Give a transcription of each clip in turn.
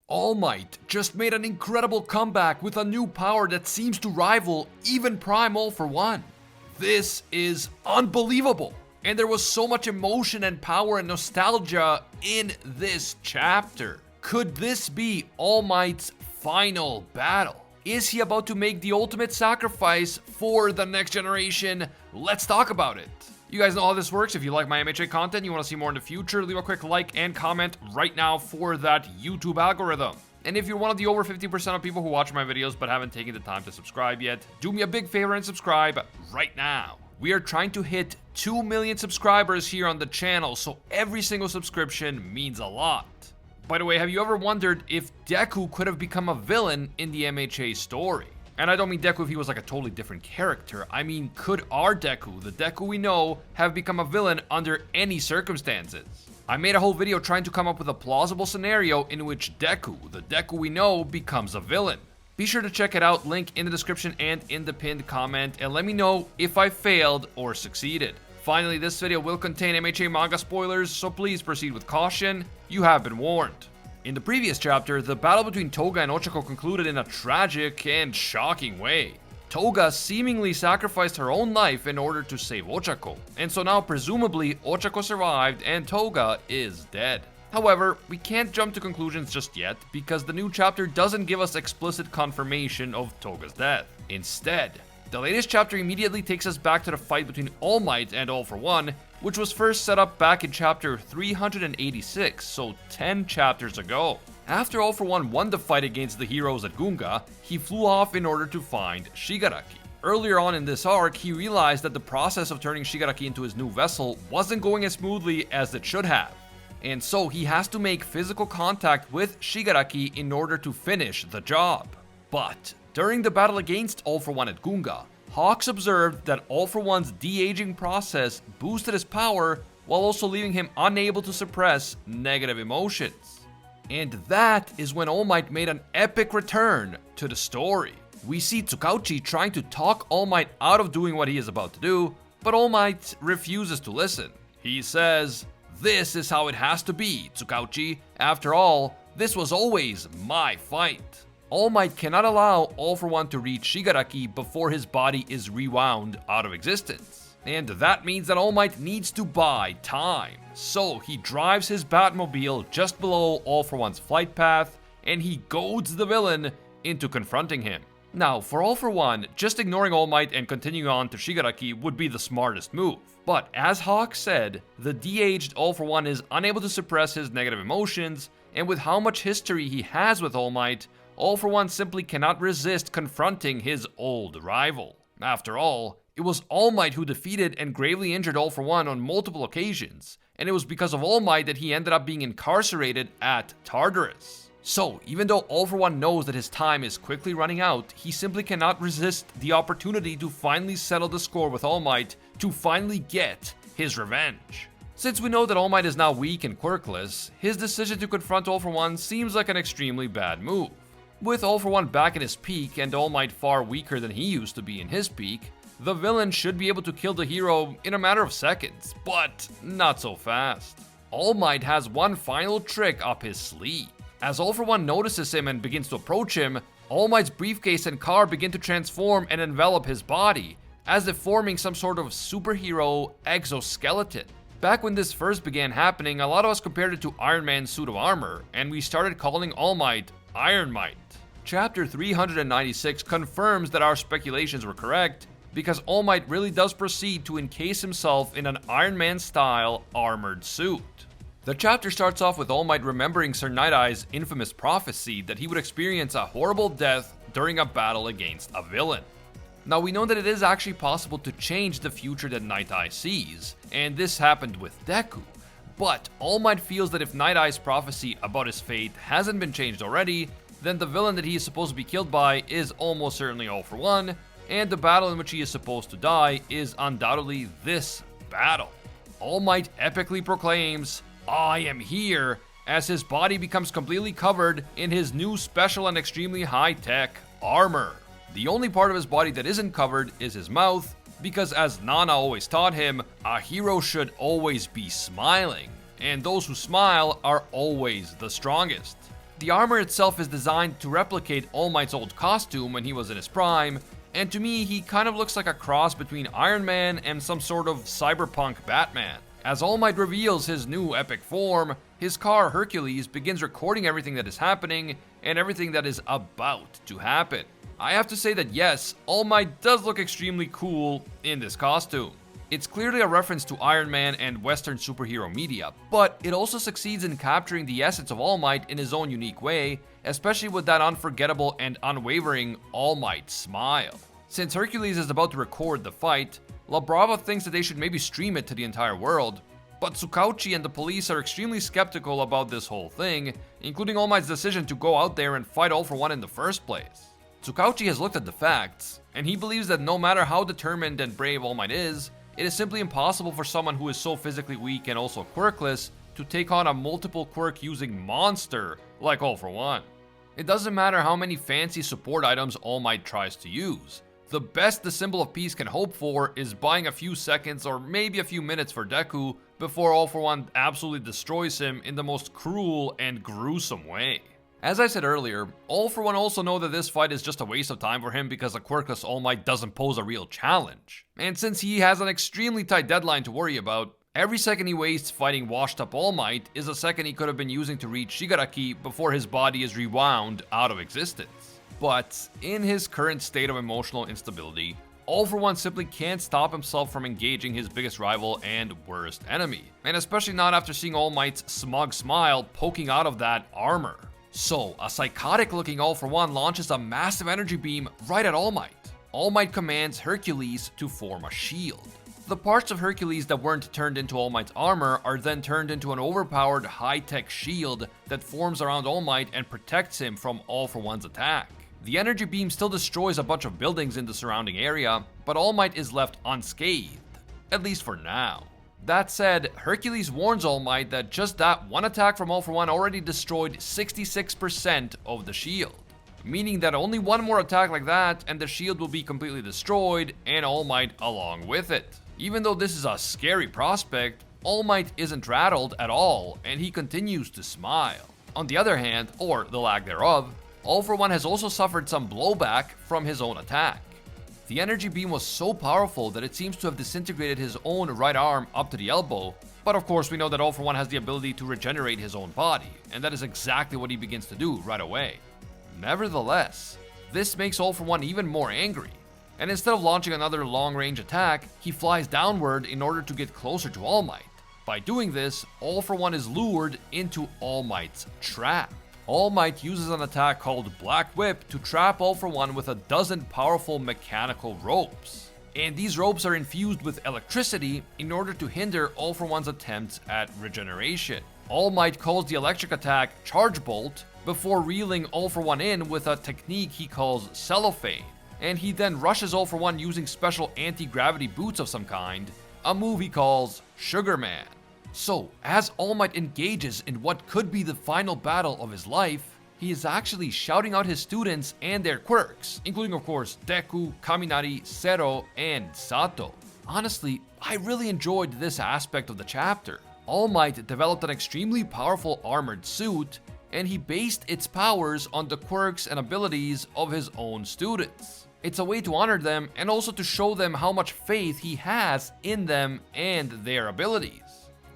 All Might just made an incredible comeback with a new power that seems to rival even Prime All For One. This is unbelievable, and there was so much emotion and power and nostalgia in this chapter. Could this be All Might's final battle? Is he about to make the ultimate sacrifice for the next generation? Let's talk about it. You guys know how this works. If you like my MHA content, you want to see more in the future, leave a quick like and comment right now for that YouTube algorithm. And if you're one of the over 50% of people who watch my videos but haven't taken the time to subscribe yet, do me a big favor and subscribe right now. We are trying to hit 2 million subscribers here on the channel, so every single subscription means a lot. By the way, have you ever wondered if Deku could have become a villain in the MHA story? And I don't mean Deku if he was like a totally different character. I mean, could our Deku, the Deku we know, have become a villain under any circumstances? I made a whole video trying to come up with a plausible scenario in which Deku, the Deku we know, becomes a villain. Be sure to check it out, link in the description and in the pinned comment, and let me know if I failed or succeeded. Finally, this video will contain MHA manga spoilers, so please proceed with caution. You have been warned. In the previous chapter, the battle between Toga and Ochako concluded in a tragic and shocking way. Toga seemingly sacrificed her own life in order to save Ochako, and so now presumably Ochako survived and Toga is dead. However, we can't jump to conclusions just yet because the new chapter doesn't give us explicit confirmation of Toga's death. Instead, the latest chapter immediately takes us back to the fight between All Might and All For One, which was first set up back in chapter 386, so 10 chapters ago. After All For One won the fight against the heroes at Gunga, he flew off in order to find Shigaraki. Earlier on in this arc, he realized that the process of turning Shigaraki into his new vessel wasn't going as smoothly as it should have. And so he has to make physical contact with Shigaraki in order to finish the job. But during the battle against All For One at Gunga, Hawks observed that All For One's de-aging process boosted his power while also leaving him unable to suppress negative emotions. And that is when All Might made an epic return to the story. We see Tsukauchi trying to talk All Might out of doing what he is about to do, but All Might refuses to listen. He says, "This is how it has to be, Tsukauchi. After all, this was always my fight." All Might cannot allow All For One to reach Shigaraki before his body is rewound out of existence. And that means that All Might needs to buy time. So he drives his Batmobile just below All For One's flight path, and he goads the villain into confronting him. Now, for All For One, just ignoring All Might and continuing on to Shigaraki would be the smartest move. But as Hawk said, the de-aged All For One is unable to suppress his negative emotions, and with how much history he has with All Might, All For One simply cannot resist confronting his old rival. After all, it was All Might who defeated and gravely injured All For One on multiple occasions, and it was because of All Might that he ended up being incarcerated at Tartarus. So, even though All For One knows that his time is quickly running out, he simply cannot resist the opportunity to finally settle the score with All Might, to finally get his revenge. Since we know that All Might is now weak and quirkless, his decision to confront All For One seems like an extremely bad move. With All For One back in his peak and All Might far weaker than he used to be in his peak, the villain should be able to kill the hero in a matter of seconds, but not so fast. All Might has one final trick up his sleeve. As All For One notices him and begins to approach him, All Might's briefcase and car begin to transform and envelop his body, as if forming some sort of superhero exoskeleton. Back when this first began happening, a lot of us compared it to Iron Man's suit of armor, and we started calling All Might Iron Might. Chapter 396 confirms that our speculations were correct, because All Might really does proceed to encase himself in an Iron Man-style armored suit. The chapter starts off with All Might remembering Sir Night-Eye's infamous prophecy that he would experience a horrible death during a battle against a villain. Now, we know that it is actually possible to change the future that Night-Eye sees, and this happened with Deku. But All Might feels that if Night-Eye's prophecy about his fate hasn't been changed already, then the villain that he is supposed to be killed by is almost certainly All For One, and the battle in which he is supposed to die is undoubtedly this battle. All Might epically proclaims, "I am here," as his body becomes completely covered in his new special and extremely high-tech armor. The only part of his body that isn't covered is his mouth, because as Nana always taught him, a hero should always be smiling, and those who smile are always the strongest. The armor itself is designed to replicate All Might's old costume when he was in his prime, and to me, he kind of looks like a cross between Iron Man and some sort of cyberpunk Batman. As All Might reveals his new epic form, his car Hercules begins recording everything that is happening and everything that is about to happen. I have to say that yes, All Might does look extremely cool in this costume. It's clearly a reference to Iron Man and Western superhero media, but it also succeeds in capturing the essence of All Might in his own unique way, especially with that unforgettable and unwavering All Might smile. Since Hercules is about to record the fight, La Brava thinks that they should maybe stream it to the entire world, but Tsukauchi and the police are extremely skeptical about this whole thing, including All Might's decision to go out there and fight All For One in the first place. Tsukauchi has looked at the facts, and he believes that no matter how determined and brave All Might is, it is simply impossible for someone who is so physically weak and also quirkless to take on a multiple quirk using monster like All For One. It doesn't matter how many fancy support items All Might tries to use. The best the symbol of peace can hope for is buying a few seconds or maybe a few minutes for Deku before All For One absolutely destroys him in the most cruel and gruesome way. As I said earlier, All For One also know that this fight is just a waste of time for him because a quirkless All Might doesn't pose a real challenge. And since he has an extremely tight deadline to worry about, every second he wastes fighting washed up All Might is a second he could have been using to reach Shigaraki before his body is rewound out of existence. But in his current state of emotional instability, All For One simply can't stop himself from engaging his biggest rival and worst enemy. And especially not after seeing All Might's smug smile poking out of that armor. So, a psychotic looking All For One launches a massive energy beam right at All Might. All Might commands Hercules to form a shield. The parts of Hercules that weren't turned into All Might's armor are then turned into an overpowered high-tech shield that forms around All Might and protects him from All For One's attack. The energy beam still destroys a bunch of buildings in the surrounding area, but All Might is left unscathed, at least for now. That said, Hercules warns All Might that just that one attack from All For One already destroyed 66% of the shield, meaning that only one more attack like that and the shield will be completely destroyed and All Might along with it. Even though this is a scary prospect, All Might isn't rattled at all and he continues to smile. On the other hand, or the lack thereof, All For One has also suffered some blowback from his own attack. The energy beam was so powerful that it seems to have disintegrated his own right arm up to the elbow, but of course we know that All For One has the ability to regenerate his own body, and that is exactly what he begins to do right away. Nevertheless, this makes All For One even more angry, and instead of launching another long-range attack, he flies downward in order to get closer to All Might. By doing this, All For One is lured into All Might's trap. All Might uses an attack called Black Whip to trap All For One with a dozen powerful mechanical ropes. And these ropes are infused with electricity in order to hinder All For One's attempts at regeneration. All Might calls the electric attack Charge Bolt before reeling All For One in with a technique he calls Cellophane. And he then rushes All For One using special anti-gravity boots of some kind, a move he calls Sugar Man. So, as All Might engages in what could be the final battle of his life, he is actually shouting out his students and their quirks, including of course Deku, Kaminari, Zero, and Sato. Honestly, I really enjoyed this aspect of the chapter. All Might developed an extremely powerful armored suit, and he based its powers on the quirks and abilities of his own students. It's a way to honor them and also to show them how much faith he has in them and their abilities.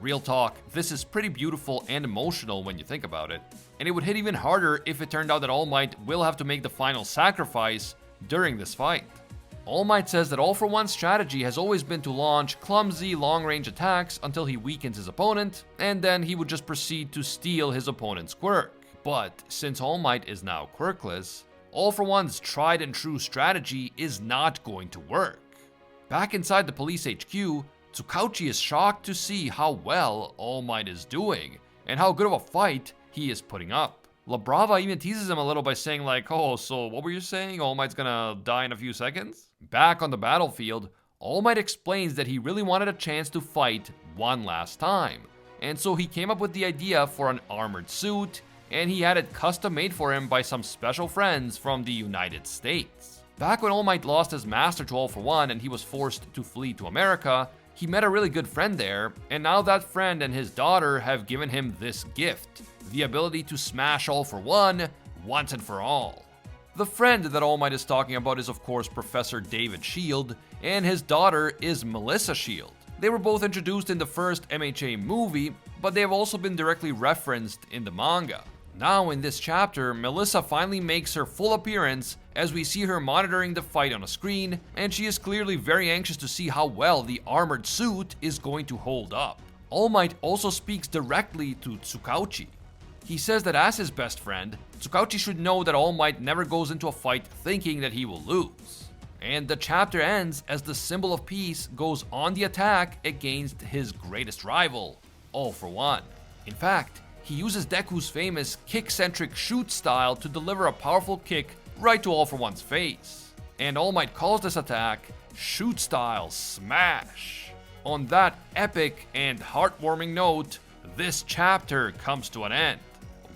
Real talk, this is pretty beautiful and emotional when you think about it, and it would hit even harder if it turned out that All Might will have to make the final sacrifice during this fight. All Might says that All For One's strategy has always been to launch clumsy long-range attacks until he weakens his opponent, and then he would just proceed to steal his opponent's quirk. But since All Might is now quirkless, All For One's tried and true strategy is not going to work. Back inside the police HQ, Tsukauchi is shocked to see how well All Might is doing, and how good of a fight he is putting up. La Brava even teases him a little by saying like, oh, so what were you saying? All Might's gonna die in a few seconds? Back on the battlefield, All Might explains that he really wanted a chance to fight one last time, and so he came up with the idea for an armored suit, and he had it custom made for him by some special friends from the United States. Back when All Might lost his master to All For One and he was forced to flee to America, He met a really good friend there, and now that friend and his daughter have given him this gift, the ability to smash All for One once and for all. The friend that All Might is talking about is of course Professor David Shield, and his daughter is Melissa Shield. They were both introduced in the first MHA movie, but they have also been directly referenced in the manga. Now in this chapter, Melissa finally makes her full appearance as we see her monitoring the fight on a screen, and she is clearly very anxious to see how well the armored suit is going to hold up. All Might also speaks directly to Tsukauchi. He says that as his best friend, Tsukauchi should know that All Might never goes into a fight thinking that he will lose. And the chapter ends as the symbol of peace goes on the attack against his greatest rival, All for One. In fact, he uses Deku's famous kick-centric shoot style to deliver a powerful kick right to All for One's face. And All Might calls this attack Shoot Style Smash. On that epic and heartwarming note, this chapter comes to an end.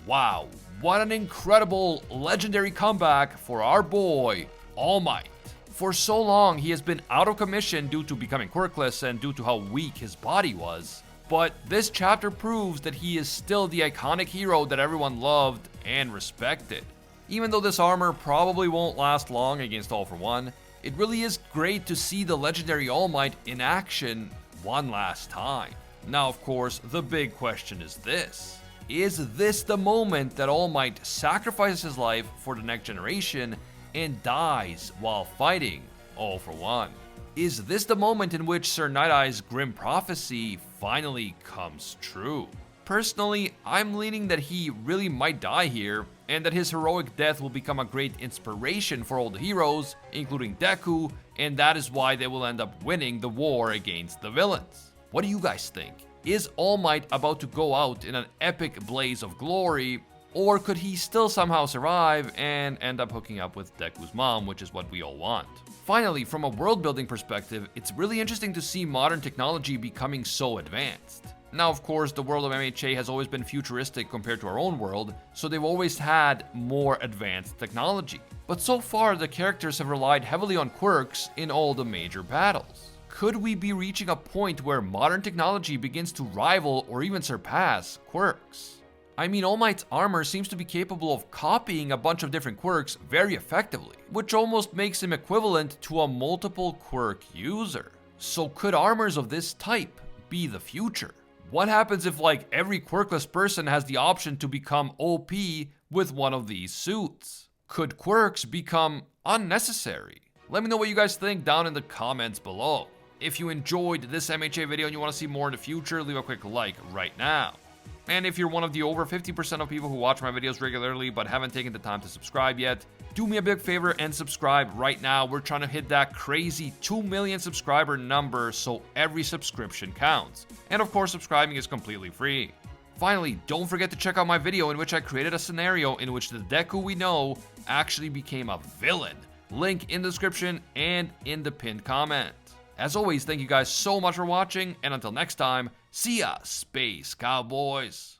Wow, what an incredible, legendary comeback for our boy, All Might. For so long, he has been out of commission due to becoming quirkless and due to how weak his body was. But this chapter proves that he is still the iconic hero that everyone loved and respected. Even though this armor probably won't last long against All for One, it really is great to see the legendary All Might in action one last time. Now, of course, the big question is this. Is this the moment that All Might sacrifices his life for the next generation and dies while fighting All for One? Is this the moment in which Sir Night-Eye's grim prophecy finally comes true? Personally, I'm leaning that he really might die here, and that his heroic death will become a great inspiration for all the heroes, including Deku, and that is why they will end up winning the war against the villains. What do you guys think? Is All Might about to go out in an epic blaze of glory, or could he still somehow survive and end up hooking up with Deku's mom, which is what we all want? Finally, from a world-building perspective, it's really interesting to see modern technology becoming so advanced. Now, of course, the world of MHA has always been futuristic compared to our own world, so they've always had more advanced technology. But so far, the characters have relied heavily on quirks in all the major battles. Could we be reaching a point where modern technology begins to rival or even surpass quirks? I mean, All Might's armor seems to be capable of copying a bunch of different quirks very effectively, which almost makes him equivalent to a multiple quirk user. So could armors of this type be the future? What happens if like every quirkless person has the option to become OP with one of these suits? Could quirks become unnecessary? Let me know what you guys think down in the comments below. If you enjoyed this MHA video and you want to see more in the future, leave a quick like right now. And if you're one of the over 50% of people who watch my videos regularly but haven't taken the time to subscribe yet, do me a big favor and subscribe right now. We're trying to hit that crazy 2 million subscriber number, so every subscription counts. And of course, subscribing is completely free. Finally, don't forget to check out my video in which I created a scenario in which the Deku we know actually became a villain. Link in the description and in the pinned comment. As always, thank you guys so much for watching, and until next time, see ya, Space Cowboys!